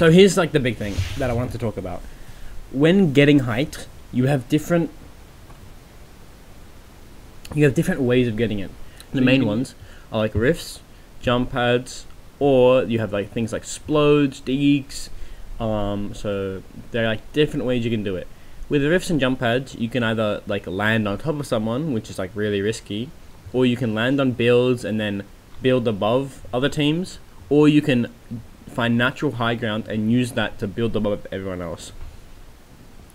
So here's like the big thing that I wanted to talk about. When getting height, you have different ways of getting it. The main ones are like rifts, jump pads, or you have like things like explodes, deeks. So there are like different ways you can do it. With the rifts and jump pads, you can either like land on top of someone, which is like really risky, or you can land on builds and then build above other teams, or you can find natural high ground and use that to build above everyone else.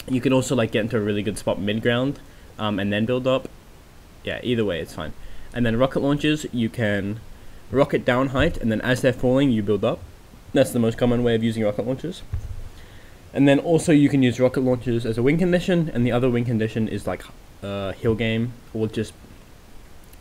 You can also like get into a really good spot mid ground, and then build up. Yeah, either way it's fine. And then rocket launches, you can rocket down height, and then as they're falling you build up. That's the most common way of using rocket launches. And then also you can use rocket launches as a win condition, and the other win condition is like hill game, or just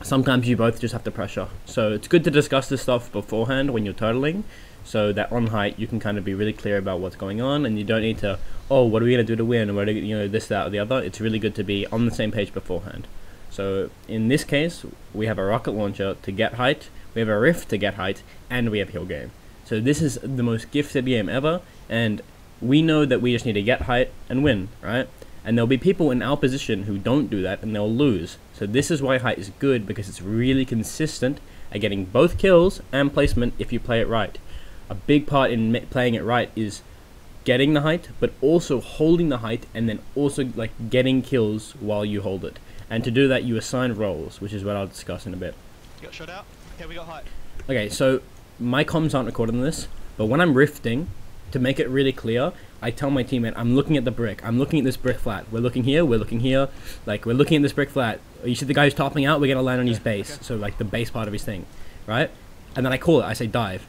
sometimes you both just have to pressure. So it's good to discuss this stuff beforehand when you're turtling, so that on height you can kind of be really clear about what's going on, and you don't need to, oh, what are we going to do to win, or what are, this, that, or the other. It's really good to be on the same page beforehand. So in this case, we have a rocket launcher to get height, we have a rift to get height, and we have hill game. So this is the most gifted game ever, and we know that we just need to get height and win, right? And there'll be people in our position who don't do that, and they'll lose. So this is why height is good, because it's really consistent at getting both kills and placement if you play it right. A big part in playing it right is getting the height, but also holding the height, and then also like getting kills while you hold it. And to do that, you assign roles, which is what I'll discuss in a bit. You got shot out? Okay, we got height. Okay, so my comms aren't recorded in this, but when I'm rifting, to make it really clear, I tell my teammate, I'm looking at the brick. I'm looking at this brick flat. We're looking here, we're looking here. Like, we're looking at this brick flat. You see the guy who's topping out? We're going to land on his base. Okay. So, like, the base part of his thing, right? And then I call it. I say dive.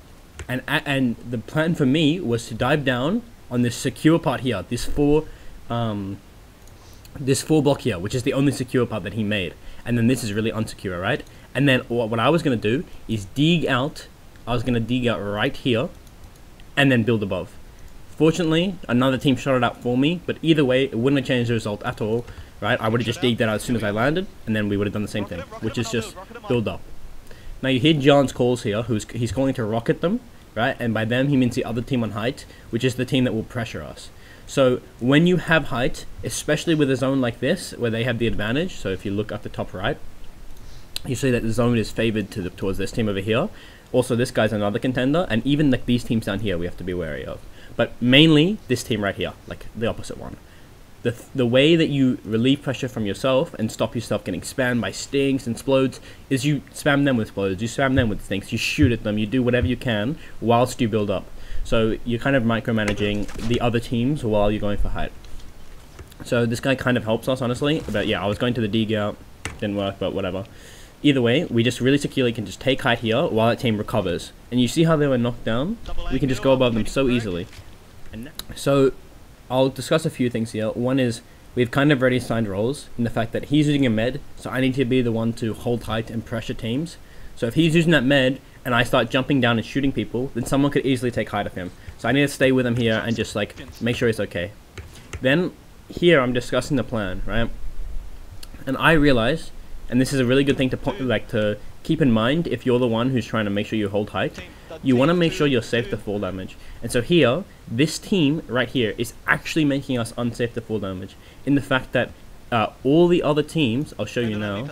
And the plan for me was to dive down on this secure part here. This four block here, which is the only secure part that he made. And then this is really unsecure, right? And then what I was going to do is dig out. I was going to dig out right here and then build above. Fortunately, another team shot it out for me, but either way, it wouldn't have changed the result at all, right? I would have just digged that out as soon as I landed, and then we would have done the same thing, which is just build up. Now you hear John's calls here, he's calling to rocket them, right? And by them, he means the other team on height, which is the team that will pressure us. So when you have height, especially with a zone like this, where they have the advantage, so if you look up the top right, you see that the zone is favored towards this team over here. Also, this guy's another contender, and even like these teams down here we have to be wary of. But mainly this team right here, like the opposite one. The way that you relieve pressure from yourself and stop yourself getting spammed by stinks and explodes is you spam them with explodes, you spam them with stinks, you shoot at them, you do whatever you can whilst you build up. So you're kind of micromanaging the other teams while you're going for height. So this guy kind of helps us, honestly. But yeah, I was going to the dig out, didn't work, but whatever. Either way, we just really securely can just take height here while that team recovers. And you see how they were knocked down? We can just go above them so easily. So I'll discuss a few things here. One is we've kind of already assigned roles in the fact that he's using a med, so I need to be the one to hold height and pressure teams. So if he's using that med and I start jumping down and shooting people, then someone could easily take height of him. So I need to stay with him here and just like make sure he's okay. Then here I'm discussing the plan, right? And I realized, and this is a really good thing to keep in mind if you're the one who's trying to make sure you hold height, you want to make sure you're safe to fall damage. And so here, this team right here is actually making us unsafe to fall damage, in the fact that all the other teams, I'll show you now,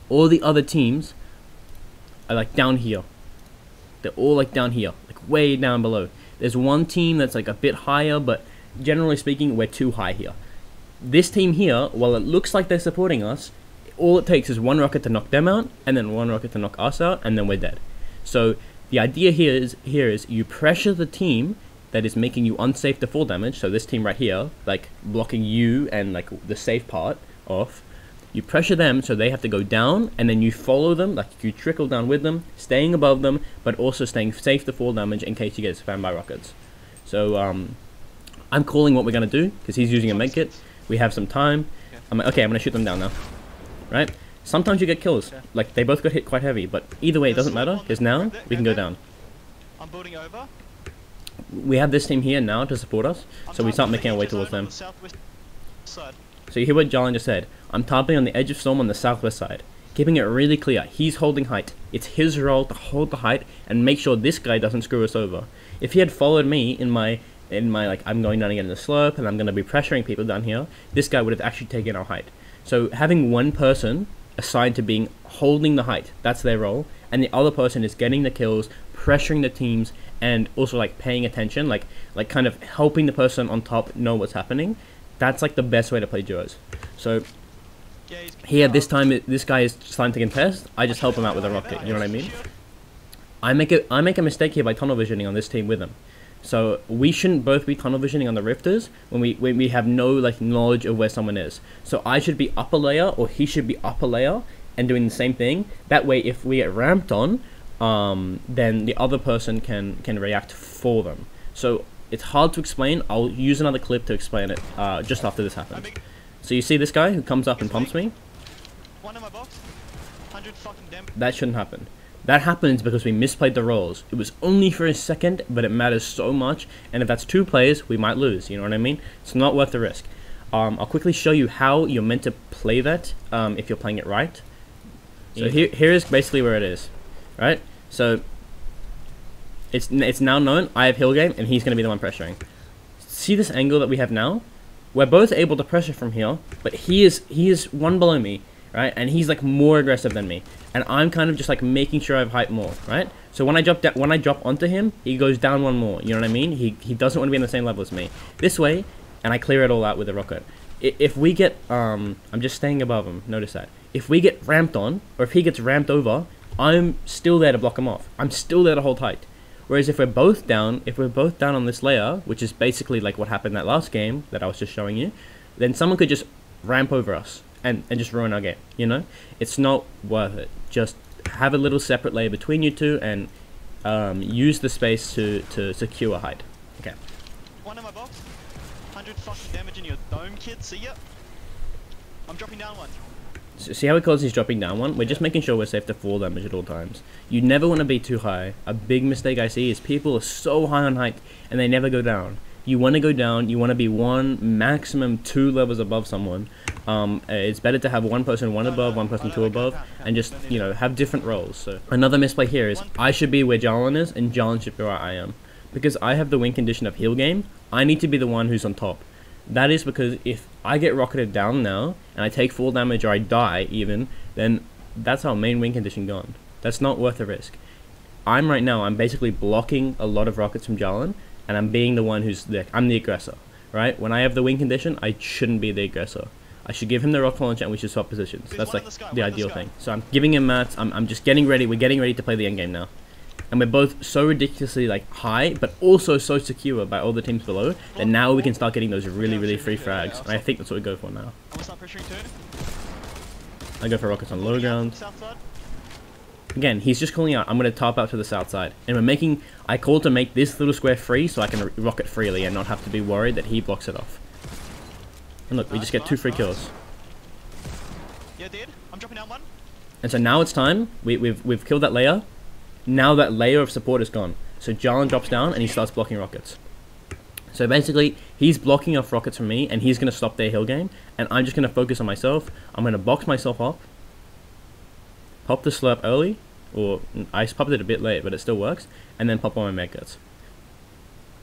all the other teams are like down here. They're all like down here, like way down below. There's one team that's like a bit higher, but generally speaking, we're too high here. This team here, while it looks like they're supporting us, all it takes is one rocket to knock them out, and then one rocket to knock us out, and then we're dead. So the idea here is you pressure the team that is making you unsafe to fall damage. So this team right here, like blocking you and like the safe part off. You pressure them so they have to go down, and then you follow them, like you trickle down with them, staying above them, but also staying safe to fall damage in case you get spammed by rockets. So I'm calling what we're gonna do because he's using a medkit. We have some time. I'm gonna shoot them down now. Right? Sometimes you get kills. Like they both got hit quite heavy, but either way it doesn't matter because now we can go down. I'm building over. We have this team here now to support us, so we start making our way towards them. So you hear what Jalen just said. I'm targeting on the edge of storm on the southwest side. keeping it really clear. He's holding height. It's his role to hold the height and make sure this guy doesn't screw us over. If he had followed me in my like, I'm going down again in the slope and I'm going to be pressuring people down here, this guy would have actually taken our height. So having one person assigned to being holding the height, that's their role, and the other person is getting the kills, pressuring the teams, and also like paying attention, like kind of helping the person on top know what's happening. That's like the best way to play duos. So here this time this guy is trying to contest, I just help him out with a rocket, you know what I mean? I make a mistake here by tunnel visioning on this team with him. So we shouldn't both be tunnel visioning on the rifters when we have no like knowledge of where someone is. So I should be upper layer or he should be upper layer and doing the same thing. That way if we get ramped on, then the other person can react for them. So it's hard to explain. I'll use another clip to explain it just after this happens. So you see this guy who comes up and pumps me? One in my box. 100 fucking damage. That shouldn't happen. That happens because we misplayed the roles. It was only for a second, but it matters so much. And if that's 2 players, we might lose. You know what I mean? It's not worth the risk. I'll quickly show you how you're meant to play that if you're playing it right. So here is basically where it is, right? So it's now known I have hill game and he's going to be the one pressuring. See this angle that we have now? We're both able to pressure from here, but he is one below me, right? And he's like more aggressive than me, and I'm kind of just like making sure I have height more, right? So when I drop onto him, he goes down one more. You know what I mean? He doesn't want to be on the same level as me. This way, and I clear it all out with a rocket. If we get I'm just staying above him. Notice that. If we get ramped on, or if he gets ramped over, I'm still there to block him off. I'm still there to hold height. Whereas if we're both down on this layer, which is basically like what happened that last game that I was just showing you, then someone could just ramp over us and just ruin our game, you know? It's not worth it. Just have a little separate layer between you two and use the space to secure height. Okay. One in my box. 100 fucking damage in your dome, kid. See ya. I'm dropping down one. So see how he calls he's dropping down one? We're just making sure we're safe to fall damage at all times. You never want to be too high. A big mistake I see is people are so high on height and they never go down. You want to go down, you want to be 1, maximum 2 levels above someone. It's better to have one person 1 above, one person 2 above, and just, you know, have different roles. So another misplay here is I should be where Jalen is and Jalen should be where I am. Because I have the win condition of heal game, I need to be the one who's on top. That is because if I get rocketed down now, and I take full damage or I die even, then that's our main win condition gone. That's not worth the risk. I'm basically blocking a lot of rockets from Jalen, and I'm being the one I'm the aggressor, right? When I have the win condition, I shouldn't be the aggressor. I should give him the rocket launcher and we should swap positions. That's like the ideal thing. So I'm giving him mats, I'm just getting ready, we're getting ready to play the endgame now. And we're both so ridiculously like high, but also so secure by all the teams below that now we can start getting those really free frags. And I think that's what we go for now. I go for rockets on low ground. Again, he's just calling out, I'm going to top out to the south side. And I call to make this little square free so I can rocket freely and not have to be worried that he blocks it off. And look, we just get 2 free kills. Yeah, dude. I'm dropping down one. And so now it's time. We've killed that layer. Now that layer of support is gone. So Jalen drops down and he starts blocking rockets. So basically, he's blocking off rockets from me and he's going to stop their hill game. And I'm just going to focus on myself. I'm going to box myself up. Pop the slurp early. Or I popped it a bit late, but it still works. And then pop on my medkits.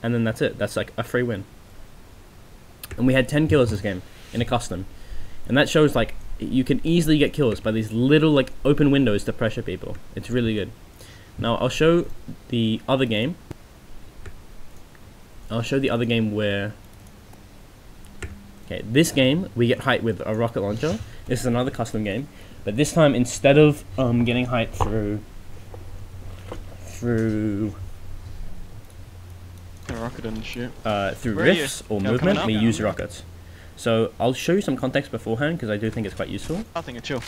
And then that's it. That's like a free win. And we had 10 kills this game in a custom. And that shows like you can easily get kills by these little like open windows to pressure people. It's really good. Now I'll show the other game. Where this game we get height with a rocket launcher. This is another custom game, but this time instead of getting height through a rocket and shoot. Through rifts or movement, we use rockets. So I'll show you some context beforehand because I do think it's quite useful. I think it's chill.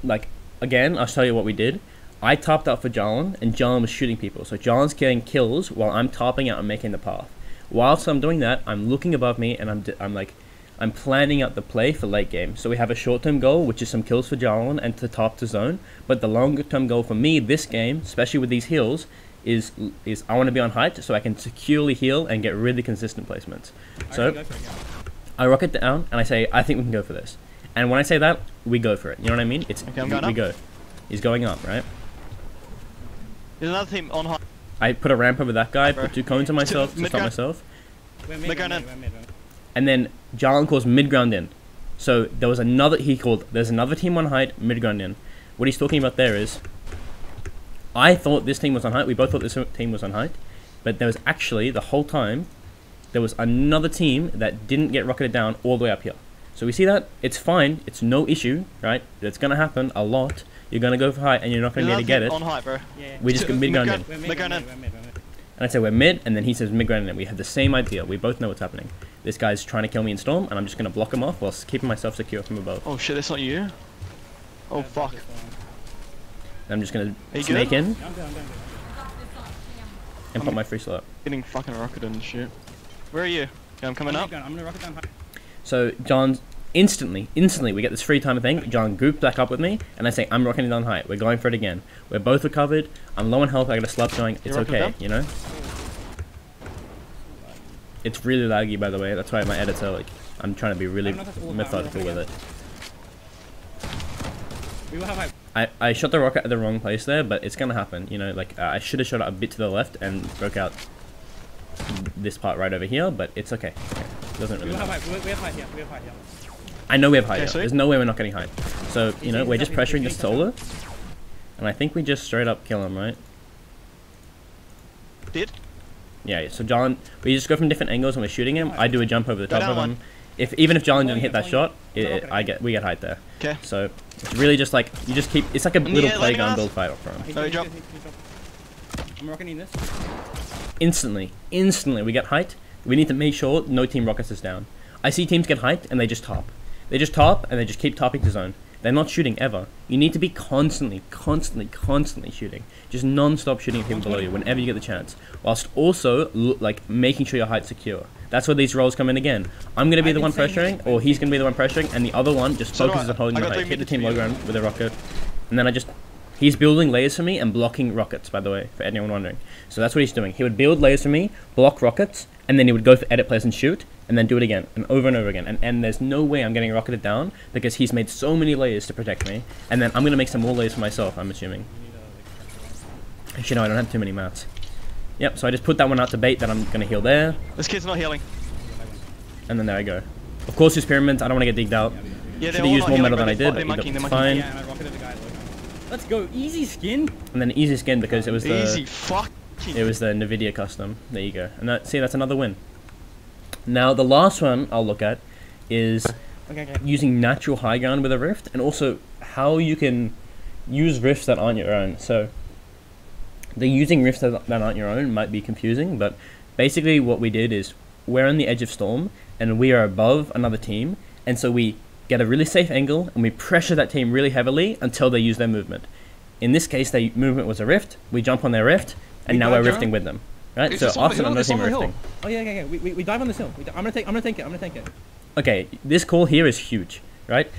Like again, I'll tell you what we did. I topped out for Jalen, and Jalen was shooting people. So Jalen's getting kills while I'm topping out and making the path. Whilst I'm doing that, I'm looking above me and I'm planning out the play for late game. So we have a short-term goal, which is some kills for Jalen and to top to zone. But the longer-term goal for me this game, especially with these heals, is I want to be on height so I can securely heal and get really consistent placements. So I rocket down and I say I think we can go for this. And when I say that, we go for it. You know what I mean? It's Okay, I'm we, going we up. go. He's going up, right? There's another team on high. I put a ramp over that guy, Bro. put 2 cones on myself to Mid stop ground. myself, We're They're going in. and then Jarlan calls mid ground in. So there was another. He called. There's another team on height, mid ground in. What he's talking about there is, I thought this team was on height. We both thought this team was on height, but there was actually the whole time, there was another team that didn't get rocketed down all the way up here. So we see that it's fine. It's no issue, right? It's gonna happen a lot. You're gonna go for height, and you're not gonna be able to get it. On high, bro. Yeah. We just go mid ground in. We're They're going in. we're mid. And I say we're mid, and then he says mid ground in. We have the same idea. We both know what's happening. This guy's trying to kill me in storm, and I'm just gonna block him off whilst keeping myself secure from above. Oh shit, that's not you. Oh fuck. I'm just gonna Are you snake good? in I'm good. and put my free slot. Getting fucking rocketed and shit. Where are you? Okay, I'm coming up. I'm gonna rocket down high. So John instantly, we get this free time thing. John grouped back up with me, and I say I'm rocking it down height. We're going for it again. We're both recovered. I'm low on health. I got a slap going. It's rocking okay, down? you know. It's really laggy, by the way. That's why my editor, like, I'm trying to be really I'm not gonna- methodical with it. We will have high. I shot the rocket at the wrong place there, but it's gonna happen. You know, like I should have shot it a bit to the left and broke out this part right over here, but it's okay. Doesn't We really will have matter. high. We have high here. We have high here. I know we have height. Okay, here. sweet. There's no way we're not getting height. So you know, He's we're just getting- pressuring he's this getting solo, and I think we just straight up kill him, right? Did? Yeah. So John, we just go from different angles when we're shooting him. I do a jump over the Go top of down him. Even if John Going didn't hit in, that going shot, in. we get height there. Okay. So it's really just like you just keep. It's like a little Yeah, playground letting build us. fight up front. He's No, he's drop. good, he's good. I'm rocketing this. Instantly we get height. We need to make sure no team rockets us down. I see teams get height and they just top. They just top and they just keep topping to zone. They're not shooting ever. You need to be constantly shooting. Just non-stop shooting at people below you whenever you get the chance. Whilst also like making sure your height's secure. That's where these roles come in again. I'm gonna be I've the one been saying pressuring, or he's gonna be the one pressuring, and the other one just So do focuses I. on holding I the got height. 3 Hit the meters team for low you. ground with a rocket, and then I just. He's building layers for me and blocking rockets, by the way, for anyone wondering. So that's what he's doing. He would build layers for me, block rockets, and then he would go for edit players and shoot, and then do it again, and over again. And there's no way I'm getting rocketed down, because he's made so many layers to protect me, and then I'm going to make some more layers for myself, I'm assuming. Actually, no, I don't have too many mats. Yep, so I just put that one out to bait that I'm going to heal there, This kid's not healing. and then there I go. Of course, his pyramids, I don't want to get digged out. Yeah, Should have used more metal than I did, They're but monkeying, they're it's monkeying. fine. Yeah, and I rocketed the guy. Let's go. Easy skin. And then easy skin because it was the... Easy fucking. It was the Nvidia custom. There you go. And that, see, that's another win. Now, the last one I'll look at is Okay. using natural high ground with a rift, and also how you can use rifts that aren't your own. So, the using rifts that aren't your own might be confusing, but basically what we did is we're on the edge of storm, and we are above another team, and so we get a really safe angle, and we pressure that team really heavily until they use their movement. In this case, their movement was a rift. We jump on their rift, and We now dive we're down? rifting with them. Right? It's So just on the Austin hill, and another it's team on are the hill. rifting. Oh yeah. We dive on this hill. I'm gonna take it. Okay, this call here is huge, right?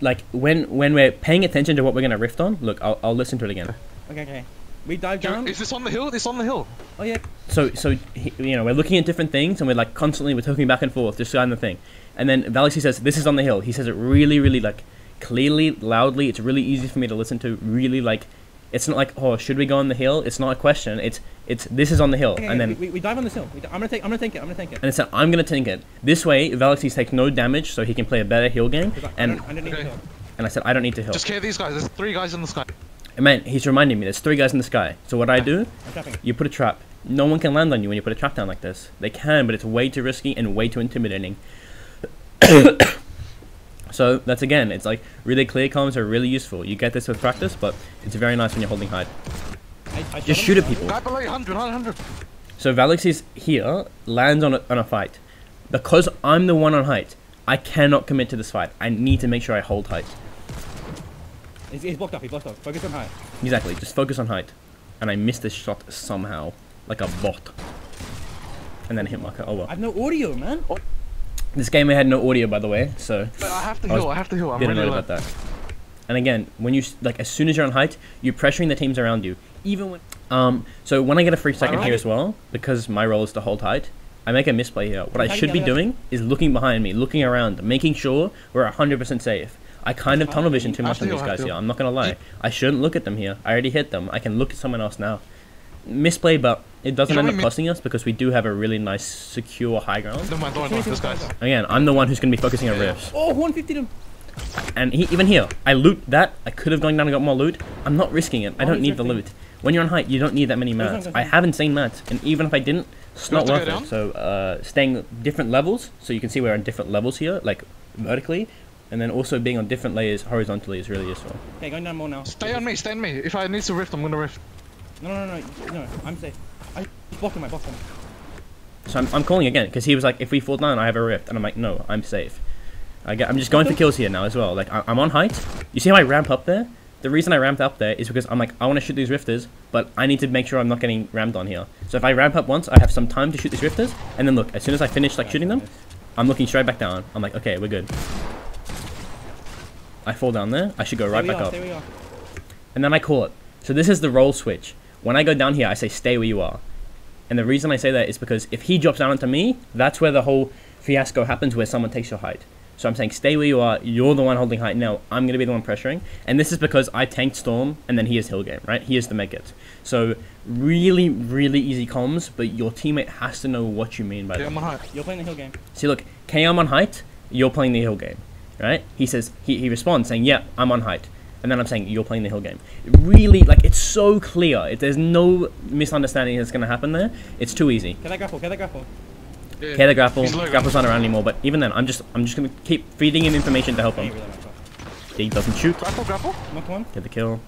Like when we're paying attention to what we're gonna rift on. Look, I'll listen to it again. Okay. We dive down. Is this on the hill? It's on the hill. Oh yeah. So you know, we're looking at different things, and we're like constantly we're talking back and forth, deciding the thing. And then Valixy says, "This is on the hill." He says it really like clearly, loudly. It's really easy for me to listen to. Really like, it's not like, oh, should we go on the hill? It's not a question. It's this is on the hill, Okay, and then. we dive on this hill. I'm gonna tank it. And it said, I'm going to tank it. This way, Valixy takes no damage, so he can play a better heal game. And I don't need Okay. the hill. I said, I don't need to heal. Just care these guys. There's 3 guys in the sky. And man, he's reminding me, there's 3 guys in the sky. So what I do, I'm trapping. you put a trap. No one can land on you when you put a trap down like this. They can, but it's way too risky and way too intimidating. So that's again, it's like really clear comms are really useful. You get this with practice, but it's very nice when you're holding hide. I Just shoot at people. Guy below you, 100. So Valixy's here, lands on a fight. Because I'm the one on height, I cannot commit to this fight. I need to make sure I hold height. He's blocked off. Focus on high. Exactly, just focus on height. And I missed this shot somehow, like a bot. And then hit marker, oh I well. have no audio, man. This game had no audio, by the way, so But I have to I was heal. I have to heal. I'm didn't really know low. about that. And again, when you, like, as soon as you're on height, you're pressuring the teams around you. Even when, so when I get a free second Alright. here as well, because my role is to hold height, I make a misplay here. What I Tagging should be the other- doing is looking behind me, looking around, making sure we're 100% safe. I kind of tunnel vision too much on these guys here. I'm not gonna lie. I shouldn't look at them here. I already hit them. I can look at someone else now. Misplay, but it doesn't end up costing us because we do have a really nice, secure high ground. No mind, don't mind, this guy's. Again, I'm the one who's gonna be focusing on rifts. Oh, 150 them. And even here, I loot that. I could have gone down and got more loot. I'm not risking it. I don't need the loot. When you're on height, you don't need that many mats. I have insane mats, and even if I didn't, it's not worth it. So staying different levels, so you can see we're on different levels here, like vertically, and then also being on different layers horizontally is really useful. Okay, going down more now. Stay on me, stay on me. If I need to rift, I'm gonna rift. No, I'm safe. I blocked him, So I'm calling again, because he was like, if we fall down, I have a rift, and I'm like, no, I'm safe. I'm just going for kills here now as well. Like, I'm on height. You see how I ramp up there? The reason I ramped up there is because I'm like, I want to shoot these rifters, but I need to make sure I'm not getting rammed on here. So if I ramp up once, I have some time to shoot these rifters, and then look, as soon as I finish like shooting them, I'm looking straight back down. I'm like, okay, we're good. I fall down there, I should go right back up. And then I call it. So this is the role switch. When I go down here, I say stay where you are. And the reason I say that is because if he drops down onto me, that's where the whole fiasco happens, where someone takes your height. So I'm saying stay where you are, you're the one holding height now, I'm going to be the one pressuring. And this is because I tanked Storm, and then he is Hill Game, right? He is the Megget. So really, really easy comms, but your teammate has to know what you mean by that. I'm on height. You're playing the Hill game. See, look, I'm on height, you're playing the Hill Game, right? He says, he responds saying, yeah, I'm on height. And then I'm saying, you're playing the Hill Game. Really, like, it's so clear. There's no misunderstanding that's going to happen there. It's too easy. Get that grapple. Yeah. Okay, the grapple's not around anymore, but even then, I'm just gonna keep feeding in information to help him. He doesn't shoot. Grapple. Come on. Get the kill.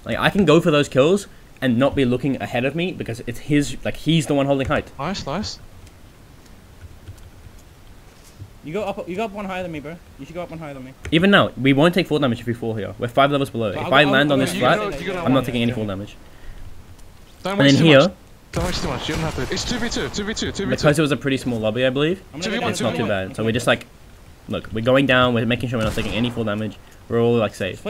Like, I can go for those kills and not be looking ahead of me because it's his, like, he's the one holding height. Nice. You go up one higher than me, bro. You should go up one higher than me. Even now, we won't take full damage if we fall here. We're 5 levels below. If I land on this flat, I'm not taking any full damage. Don't And then here, don't waste too much. You don't have to. It's 2v2. because it was a pretty small lobby, I believe, it's not too bad. So we're just like, look, we're going down, we're making sure we're not taking any full damage. We're all like safe.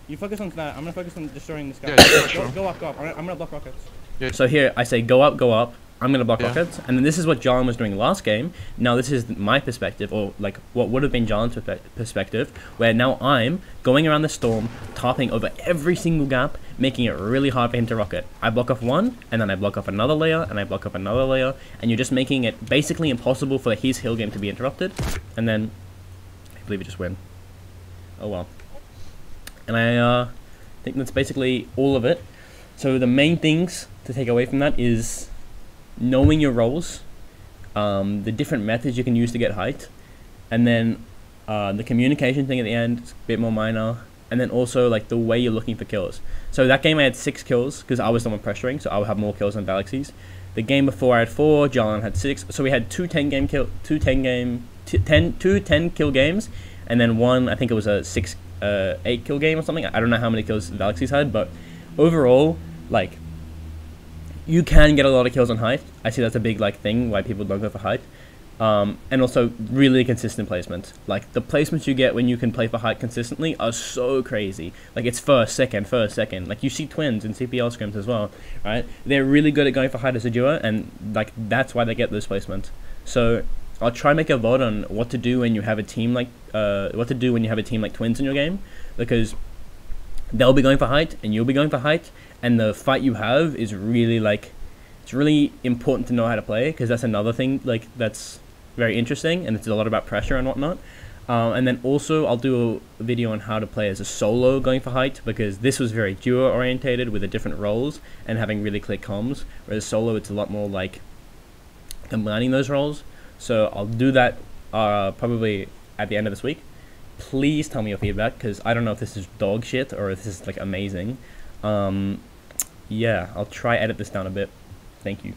You focus on that. I'm gonna focus on destroying this guy. Yeah, go up. I'm gonna block rockets. Yeah. So here I say go up. I'm gonna block rockets, and then this is what John was doing last game. Now this is my perspective, or like what would have been John's perspective, where now I'm going around the storm, topping over every single gap, making it really hard for him to rocket. I block off one, and then I block off another layer, and I block off another layer, and you're just making it basically impossible for his Hill Game to be interrupted, and then I believe we just win. Oh well. And I think that's basically all of it. So the main things to take away from that is knowing your roles, the different methods you can use to get height, and then the communication thing at the end is a bit more minor, and then also like the way you're looking for kills. So that game I had 6 kills because I was the one pressuring, so I would have more kills than Galaxies. The game before I had 4, Jalan had 6, so we had two 10 kill games, and then one, I think it was a 8 kill game or something. I don't know how many kills Galaxies had, but overall, like, you can get a lot of kills on height. I see that's a big like thing why people don't go for height. And also really consistent placement. Like the placements you get when you can play for height consistently are so crazy. Like it's first, second. Like you see twins in CPL scrims as well, right? They're really good at going for height as a duo, and like that's why they get those placements. So I'll try and make a VOD on what to do when you have a team like twins in your game, because they'll be going for height and you'll be going for height, and the fight you have is really like, it's really important to know how to play, because that's another thing like that's very interesting, and it's a lot about pressure and whatnot. And then also I'll do a video on how to play as a solo going for height, because this was very duo orientated with the different roles and having really clear comms, whereas solo it's a lot more like combining those roles. So I'll do that probably at the end of this week. Please tell me your feedback, because I don't know if this is dog shit or if this is like amazing. Yeah, I'll try edit this down a bit. Thank you.